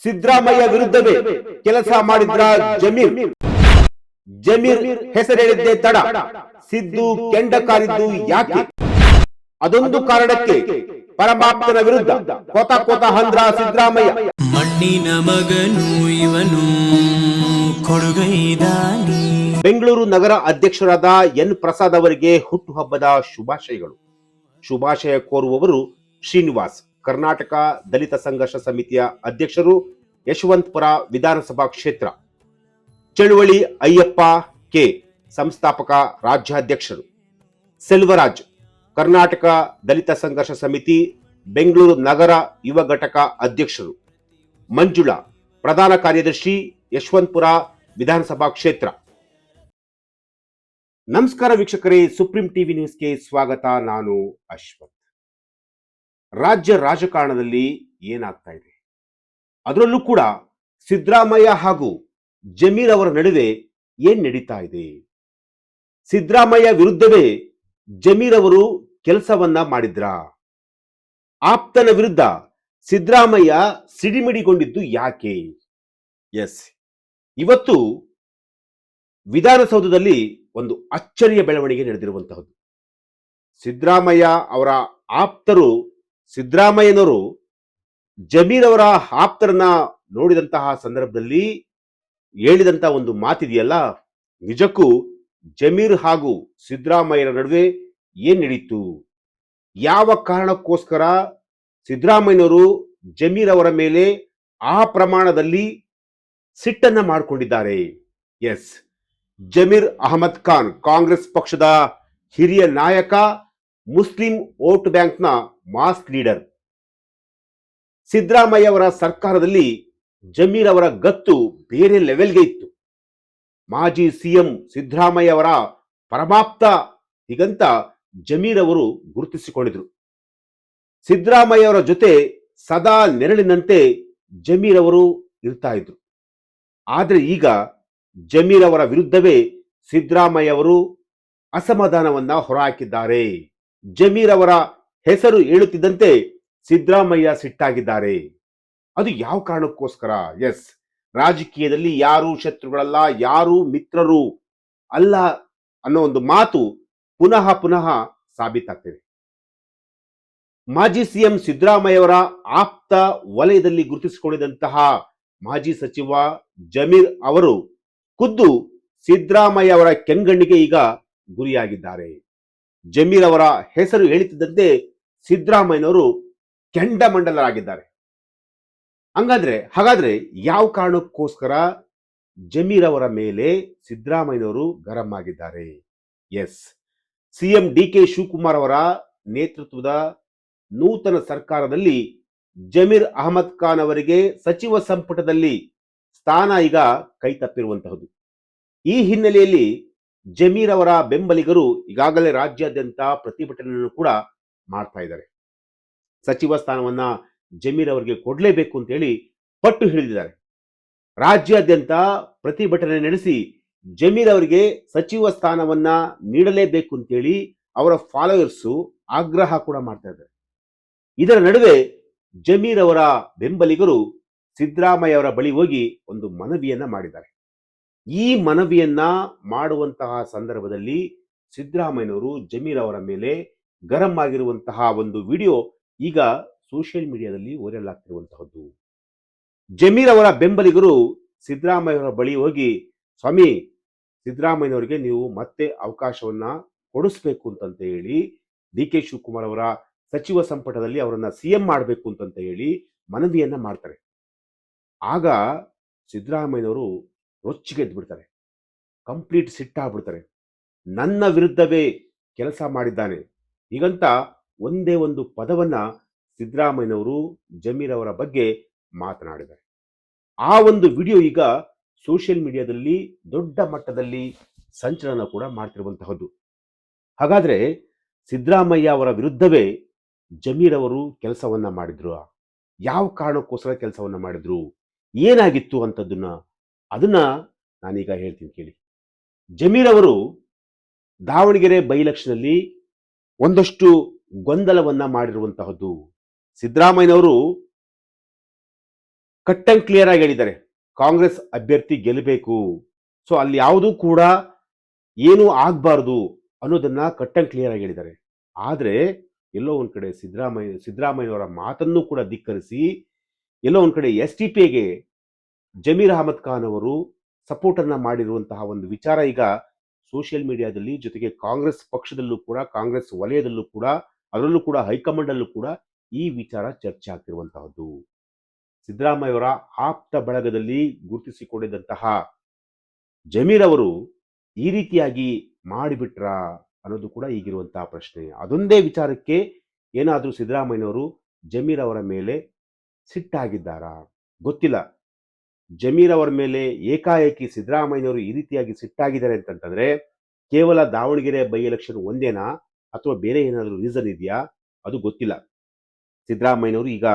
ಸಿದ್ದರಾಮಯ್ಯ ವಿರುದ್ಧವೇ ಕೆಲಸ ಮಾಡಿದ್ರ ಜಮೀರ್ ಜಮೀರ್ ಹೆಸರೇಳಿದ್ದೇ ತಡ. ಸಿದ್ದು ಕೆಂಡ ಕಾರಿದ್ದು ಯಾಕೆ? ಅದೊಂದು ಕಾರಣಕ್ಕೆ ಪರಮಾಪ್ತನ ವಿರುದ್ಧ ಕೊತ ಕೊತ ಹಂದ್ರ ಸಿದ್ದರಾಮಯ್ಯ. ಮಣ್ಣಿನ ಮಗನು ಇವನು ಕೊಡುಗೈದಾನಿ. ಬೆಂಗಳೂರು ನಗರ ಅಧ್ಯಕ್ಷರಾದ ಎನ್ ಪ್ರಸಾದ್ ಅವರಿಗೆ ಹುಟ್ಟುಹಬ್ಬದ ಶುಭಾಶಯಗಳು. ಶುಭಾಶಯ ಕೋರುವವರು ಶ್ರೀನಿವಾಸ್, ಕರ್ನಾಟಕ ದಲಿತ ಸಂಘರ್ಷ ಸಮಿತಿಯ ಅಧ್ಯಕ್ಷರು, ಯಶವಂತಪುರ ವಿಧಾನಸಭಾ ಕ್ಷೇತ್ರ. ಚಳುವಳಿ ಅಯ್ಯಪ್ಪ ಕೆ, ಸಂಸ್ಥಾಪಕ ರಾಜ್ಯಾಧ್ಯಕ್ಷರು. ಸೆಲ್ವರಾಜ್, ಕರ್ನಾಟಕ ದಲಿತ ಸಂಘರ್ಷ ಸಮಿತಿ ಬೆಂಗಳೂರು ನಗರ ಯುವ ಘಟಕ ಅಧ್ಯಕ್ಷರು. ಮಂಜುಳಾ, ಪ್ರಧಾನ ಕಾರ್ಯದರ್ಶಿ, ಯಶವಂತಪುರ ವಿಧಾನಸಭಾ ಕ್ಷೇತ್ರ. ನಮಸ್ಕಾರ ವೀಕ್ಷಕರೇ, ಸುಪ್ರೀಂ ಟಿವಿ ನ್ಯೂಸ್ಗೆ ಸ್ವಾಗತ. ನಾನು ಅಶ್ವಥ್. ರಾಜ್ಯ ರಾಜಕಾರಣದಲ್ಲಿ ಏನಾಗ್ತಾ ಇದೆ, ಅದರಲ್ಲೂ ಕೂಡ ಸಿದ್ದರಾಮಯ್ಯ ಹಾಗೂ ಜಮೀರ್ ಅವರ ನಡುವೆ ಏನ್ ನಡೀತಾ ಇದೆ? ಸಿದ್ದರಾಮಯ್ಯ ವಿರುದ್ಧವೇ ಜಮೀರ್ ಅವರು ಕೆಲಸವನ್ನ ಮಾಡಿದ್ರ? ಆಪ್ತನ ವಿರುದ್ಧ ಸಿದ್ದರಾಮಯ್ಯ ಸಿಡಿಮಿಡಿಗೊಂಡಿದ್ದು ಯಾಕೆ? ಎಸ್, ಇವತ್ತು ವಿಧಾನಸೌಧದಲ್ಲಿ ಒಂದು ಅಚ್ಚರಿಯ ಬೆಳವಣಿಗೆ ನಡೆದಿರುವಂತಹದ್ದು. ಸಿದ್ದರಾಮಯ್ಯ ಅವರ ಆಪ್ತರು, ಸಿದ್ದರಾಮಯ್ಯನವರು ಜಮೀರ್ ಅವರ ಆಪ್ತರನ್ನ ನೋಡಿದಂತಹ ಸಂದರ್ಭದಲ್ಲಿ ಹೇಳಿದಂತಹ ಒಂದು ಮಾತಿದೆಯಲ್ಲ, ನಿಜಕ್ಕೂ ಜಮೀರ್ ಹಾಗೂ ಸಿದ್ದರಾಮಯ್ಯರ ನಡುವೆ ಏನ್ ನಡೀತು? ಯಾವ ಕಾರಣಕ್ಕೋಸ್ಕರ ಸಿದ್ದರಾಮಯ್ಯನವರು ಜಮೀರ್ ಅವರ ಮೇಲೆ ಆ ಪ್ರಮಾಣದಲ್ಲಿ ಸಿಟ್ಟನ್ನ ಮಾಡಿಕೊಂಡಿದ್ದಾರೆ? ಎಸ್, ಜಮೀರ್ ಅಹಮದ್ ಖಾನ್ ಕಾಂಗ್ರೆಸ್ ಪಕ್ಷದ ಹಿರಿಯ ನಾಯಕ, ಮುಸ್ಲಿಂ ವೋಟ್ ಬ್ಯಾಂಕ್ನ ಮಾಸ್ ಲೀಡರ್. ಸಿದ್ದರಾಮಯ್ಯ ಅವರ ಸರ್ಕಾರದಲ್ಲಿ ಜಮೀರ್ ಅವರ ಗತ್ತು ಬೇರೆ ಲೆವೆಲ್ಗೆ ಇತ್ತು. ಮಾಜಿ ಸಿಎಂ ಸಿದ್ದರಾಮಯ್ಯ ಅವರ ಪರಮಾಪ್ತ ಹೀಗಂತ ಜಮೀರ್ ಅವರು ಗುರುತಿಸಿಕೊಂಡಿದ್ರು. ಸಿದ್ದರಾಮಯ್ಯ ಅವರ ಜೊತೆ ಸದಾ ನೆರಳಿನಂತೆ ಜಮೀರ್ ಅವರು ಇರ್ತಾ ಇದ್ರು. ಆದ್ರೆ ಈಗ ಜಮೀರ್ ಅವರ ವಿರುದ್ಧವೇ ಸಿದ್ದರಾಮಯ್ಯ ಅವರು ಅಸಮಾಧಾನವನ್ನ ಹೊರಹಾಕಿದ್ದಾರೆ. ಜಮೀರ್ ಅವರ ಹೆಸರು ಹೇಳುತ್ತಿದ್ದಂತೆ ಸಿದ್ದರಾಮಯ್ಯ ಸಿಟ್ಟಾಗಿದ್ದಾರೆ. ಅದು ಯಾವ ಕಾರಣಕ್ಕೋಸ್ಕರ? ಎಸ್, ರಾಜಕೀಯದಲ್ಲಿ ಯಾರು ಶತ್ರುಗಳಲ್ಲ, ಯಾರು ಮಿತ್ರರು ಅಲ್ಲ ಅನ್ನೋ ಒಂದು ಮಾತು ಪುನಃ ಪುನಃ ಸಾಬೀತಾಗ್ತಿದೆ. ಮಾಜಿ ಸಿಎಂ ಸಿದ್ದರಾಮಯ್ಯ ಅವರ ಆಪ್ತ ವಲಯದಲ್ಲಿ ಗುರುತಿಸಿಕೊಂಡಿದ್ದಂತಹ ಮಾಜಿ ಸಚಿವ ಜಮೀರ್ ಅವರು ಖುದ್ದು ಸಿದ್ದರಾಮಯ್ಯ ಅವರ ಕೆಂಗಣ್ಣಿಗೆ ಈಗ ಗುರಿಯಾಗಿದ್ದಾರೆ. ಜಮೀರ್ ಅವರ ಹೆಸರು ಹೇಳುತ್ತಿದ್ದಂತೆ ಸಿದ್ದರಾಮಯ್ಯನವರು ಕೆಂಡಮಂಡಲರಾಗಿದ್ದಾರೆ. ಹಾಗಾದ್ರೆ ಯಾವ ಕಾರಣಕ್ಕೋಸ್ಕರ ಜಮೀರ್ ಅವರ ಮೇಲೆ ಸಿದ್ದರಾಮಯ್ಯನವರು ಗರಂ ಆಗಿದ್ದಾರೆ? ಎಸ್, ಸಿಎಂ ಡಿಕೆ ಶಿವಕುಮಾರ್ ಅವರ ನೇತೃತ್ವದ ನೂತನ ಸರ್ಕಾರದಲ್ಲಿ ಜಮೀರ್ ಅಹಮದ್ ಖಾನ್ ಅವರಿಗೆ ಸಚಿವ ಸಂಪುಟದಲ್ಲಿ ಸ್ಥಾನ ಈಗ ಕೈತಪ್ಪಿರುವಂತಹದ್ದು. ಈ ಹಿನ್ನೆಲೆಯಲ್ಲಿ ಜಮೀರ್ ಅವರ ಬೆಂಬಲಿಗರು ಈಗಾಗಲೇ ರಾಜ್ಯಾದ್ಯಂತ ಪ್ರತಿಭಟನೆಯನ್ನು ಕೂಡ ಮಾಡ್ತಾ ಇದ್ದಾರೆ. ಸಚಿವ ಸ್ಥಾನವನ್ನ ಜಮೀರ್ ಅವರಿಗೆ ಕೊಡಲೇಬೇಕು ಅಂತ ಹೇಳಿ ಪಟ್ಟು ಹಿಡಿದಿದ್ದಾರೆ. ರಾಜ್ಯಾದ್ಯಂತ ಪ್ರತಿಭಟನೆ ನಡೆಸಿ ಜಮೀರ್ ಅವರಿಗೆ ಸಚಿವ ಸ್ಥಾನವನ್ನ ನೀಡಲೇಬೇಕು ಅಂತೇಳಿ ಅವರ ಫಾಲೋವರ್ಸು ಆಗ್ರಹ ಕೂಡ ಮಾಡ್ತಾ ಇದ್ದಾರೆ. ಇದರ ನಡುವೆ ಜಮೀರ್ ಅವರ ಬೆಂಬಲಿಗರು ಸಿದ್ದರಾಮಯ್ಯ ಅವರ ಬಳಿ ಹೋಗಿ ಒಂದು ಮನವಿಯನ್ನ ಮಾಡಿದ್ದಾರೆ. ಈ ಮನವಿಯನ್ನ ಮಾಡುವಂತಹ ಸಂದರ್ಭದಲ್ಲಿ ಸಿದ್ದರಾಮಯ್ಯನವರು ಜಮೀರ್ ಅವರ ಮೇಲೆ ಗರಂ ಆಗಿರುವಂತಹ ಒಂದು ವಿಡಿಯೋ ಈಗ ಸೋಷಿಯಲ್ ಮೀಡಿಯಾದಲ್ಲಿ ವೈರಲ್ ಆಗ್ತಿರುವಂತಹದ್ದು. ಜಮೀರ್ ಅವರ ಬೆಂಬಲಿಗರು ಸಿದ್ದರಾಮಯ್ಯ ಅವರ ಬಳಿ ಹೋಗಿ, ಸ್ವಾಮಿ, ಸಿದ್ದರಾಮಯ್ಯನವರಿಗೆ ನೀವು ಮತ್ತೆ ಅವಕಾಶವನ್ನ ಕೊಡಿಸ್ಬೇಕು ಅಂತಂತ ಹೇಳಿ, ಡಿ ಕೆ ಶಿವಕುಮಾರ್ ಅವರ ಸಚಿವ ಸಂಪುಟದಲ್ಲಿ ಅವರನ್ನ ಸಿಎಂ ಮಾಡಬೇಕು ಅಂತಂತ ಹೇಳಿ ಮನವಿಯನ್ನ ಮಾಡ್ತಾರೆ. ಆಗ ಸಿದ್ದರಾಮಯ್ಯನವರು ರೊಚ್ಚಿಗೆದ್ದು ಬಿಡ್ತಾರೆ, ಕಂಪ್ಲೀಟ್ ಸಿಟ್ಟಾಗ್ಬಿಡ್ತಾರೆ. ನನ್ನ ವಿರುದ್ಧವೇ ಕೆಲಸ ಮಾಡಿದ್ದಾನೆ ಹೀಗಂತ ಒಂದೇ ಒಂದು ಪದವನ್ನ ಸಿದ್ದರಾಮಯ್ಯನವರು ಜಮೀರ್ ಅವರ ಬಗ್ಗೆ ಮಾತನಾಡಿದ್ದಾರೆ. ಆ ಒಂದು ವಿಡಿಯೋ ಈಗ ಸೋಷಿಯಲ್ ಮೀಡಿಯಾದಲ್ಲಿ ದೊಡ್ಡ ಮಟ್ಟದಲ್ಲಿ ಸಂಚಲನ ಕೂಡ ಮಾಡ್ತಿರುವಂತಹದ್ದು. ಹಾಗಾದ್ರೆ ಸಿದ್ದರಾಮಯ್ಯ ಅವರ ವಿರುದ್ಧವೇ ಜಮೀರ್ ಅವರು ಕೆಲಸವನ್ನ ಮಾಡಿದ್ರು? ಯಾವ ಕಾರಣಕ್ಕೋಸ್ಕರ ಕೆಲಸವನ್ನ ಮಾಡಿದ್ರು? ಏನಾಗಿತ್ತು ಅದನ್ನ ನಾನೀಗ ಹೇಳ್ತೀನಿ ಕೇಳಿ. ಜಮೀರ್ ಅವರು ದಾವಣಗೆರೆ ಬೈ ಎಲೆಕ್ಷನ್ನಲ್ಲಿ ಒಂದಷ್ಟು ಗೊಂದಲವನ್ನ ಮಾಡಿರುವಂತಹದ್ದು. ಸಿದ್ದರಾಮಯ್ಯನವರು ಕಟ್ ಅಂಡ್ ಕ್ಲಿಯರ್ ಆಗಿ ಹೇಳಿದ್ದಾರೆ, ಕಾಂಗ್ರೆಸ್ ಅಭ್ಯರ್ಥಿ ಗೆಲ್ಲಬೇಕು. ಸೊ ಅಲ್ಲಿ ಯಾವುದೂ ಕೂಡ ಏನೂ ಆಗ್ಬಾರ್ದು ಅನ್ನೋದನ್ನ ಕಟ್ ಅಂಡ್ ಕ್ಲಿಯರ್ ಆಗಿ ಹೇಳಿದ್ದಾರೆ. ಆದ್ರೆ ಎಲ್ಲೋ ಒಂದ್ ಕಡೆ ಸಿದ್ದರಾಮಯ್ಯನವರ ಮಾತನ್ನು ಕೂಡ ಧಿಕ್ಕರಿಸಿ ಎಲ್ಲೋ ಒಂದ್ ಕಡೆ SDPಗೆ ಜಮೀರ್ ಅಹಮದ್ ಖಾನ್ ಅವರು ಸಪೋರ್ಟ್ ಅನ್ನ ಮಾಡಿರುವಂತಹ ಒಂದು ವಿಚಾರ ಈಗ ಸೋಷಿಯಲ್ ಮೀಡಿಯಾದಲ್ಲಿ, ಜೊತೆಗೆ ಕಾಂಗ್ರೆಸ್ ಪಕ್ಷದಲ್ಲೂ ಕೂಡ, ಕಾಂಗ್ರೆಸ್ ವಲಯದಲ್ಲೂ ಕೂಡ, ಅದರಲ್ಲೂ ಕೂಡ ಹೈಕಮಾಂಡ್ ಅಲ್ಲೂ ಕೂಡ ಈ ವಿಚಾರ ಚರ್ಚೆ ಆಗ್ತಿರುವಂತಹದ್ದು. ಸಿದ್ದರಾಮಯ್ಯವರ ಆಪ್ತ ಬಳಗದಲ್ಲಿ ಗುರುತಿಸಿಕೊಂಡಿದ್ದಂತಹ ಜಮೀರ್ ಅವರು ಈ ರೀತಿಯಾಗಿ ಮಾಡಿಬಿಟ್ರ ಅನ್ನೋದು ಕೂಡ ಈಗಿರುವಂತಹ ಪ್ರಶ್ನೆ. ಅದೊಂದೇ ವಿಚಾರಕ್ಕೆ ಏನಾದರೂ ಸಿದ್ದರಾಮಯ್ಯನವರು ಜಮೀರ್ ಅವರ ಮೇಲೆ ಸಿಟ್ಟಾಗಿದ್ದಾರಾ ಗೊತ್ತಿಲ್ಲ. ಜಮೀರ್ ಅವರ ಮೇಲೆ ಏಕಾಏಕಿ ಸಿದ್ದರಾಮಯ್ಯನವರು ಈ ರೀತಿಯಾಗಿ ಸಿಟ್ಟಾಗಿದ್ದಾರೆ ಅಂತಂತಂದ್ರೆ ಕೇವಲ ದಾವಣಗೆರೆ ಬೈ ಎಲೆಕ್ಷನ್ ಒಂದೇನಾ ಅಥವಾ ಬೇರೆ ಏನಾದರೂ ರೀಸನ್ ಇದೆಯಾ ಅದು ಗೊತ್ತಿಲ್ಲ. ಸಿದ್ದರಾಮಯ್ಯನವರು ಈಗ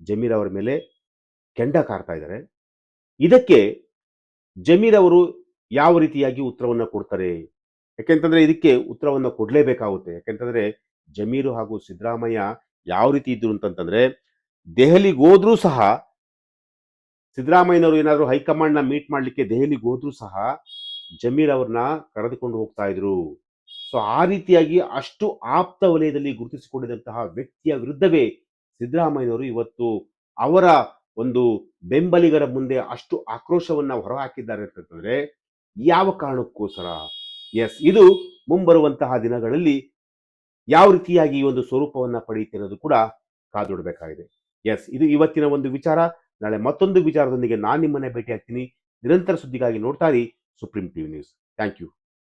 ಜಮೀರ್ ಅವರ ಮೇಲೆ ಕೆಂಡ ಕಾರ್ತಾ ಇದ್ದಾರೆ. ಇದಕ್ಕೆ ಜಮೀರ್ ಅವರು ಯಾವ ರೀತಿಯಾಗಿ ಉತ್ತರವನ್ನು ಕೊಡ್ತಾರೆ? ಯಾಕೆಂತಂದ್ರೆ ಇದಕ್ಕೆ ಉತ್ತರವನ್ನು ಕೊಡಲೇಬೇಕಾಗುತ್ತೆ. ಯಾಕೆಂತಂದ್ರೆ ಜಮೀರು ಹಾಗೂ ಸಿದ್ದರಾಮಯ್ಯ ಯಾವ ರೀತಿ ಇದ್ರು ಅಂತಂತಂದ್ರೆ, ದೆಹಲಿಗೆ ಹೋದ್ರೂ ಸಹ ಸಿದ್ದರಾಮಯ್ಯನವರು ಏನಾದರೂ ಹೈಕಮಾಂಡ್ನ ಮೀಟ್ ಮಾಡಲಿಕ್ಕೆ ದೆಹಲಿಗೆ ಹೋದ್ರೂ ಸಹ ಜಮೀರ್ ಅವ್ರನ್ನ ಕರೆದುಕೊಂಡು ಹೋಗ್ತಾ ಇದ್ರು. ಸೊ ಆ ರೀತಿಯಾಗಿ ಅಷ್ಟು ಆಪ್ತ ವಲಯದಲ್ಲಿ ಗುರುತಿಸಿಕೊಂಡಿದ್ದಂತಹ ವ್ಯಕ್ತಿಯ ವಿರುದ್ಧವೇ ಸಿದ್ದರಾಮಯ್ಯನವರು ಇವತ್ತು ಅವರ ಒಂದು ಬೆಂಬಲಿಗರ ಮುಂದೆ ಅಷ್ಟು ಆಕ್ರೋಶವನ್ನ ಹೊರಹಾಕಿದ್ದಾರೆ ಅಂತಂದ್ರೆ ಯಾವ ಕಾರಣಕ್ಕೋಸ್ಕರ? ಎಸ್, ಇದು ಮುಂಬರುವಂತಹ ದಿನಗಳಲ್ಲಿ ಯಾವ ರೀತಿಯಾಗಿ ಈ ಒಂದು ಸ್ವರೂಪವನ್ನ ಪಡೆಯುತ್ತೆ ಅನ್ನೋದು ಕೂಡ ಕಾದೊಡಬೇಕಾಗಿದೆ. ಎಸ್, ಇದು ಇವತ್ತಿನ ಒಂದು ವಿಚಾರ. ನಾಳೆ ಮತ್ತೊಂದು ವಿಚಾರದೊಂದಿಗೆ ನಾನು ನಿಮ್ಮನ್ನ ಭೇಟಿ ಆಗ್ತೀನಿ. ನಿರಂತರ ಸುದ್ದಿಗಾಗಿ ನೋಡ್ತಾ ಇರಿ Supreme TV news. Thank you.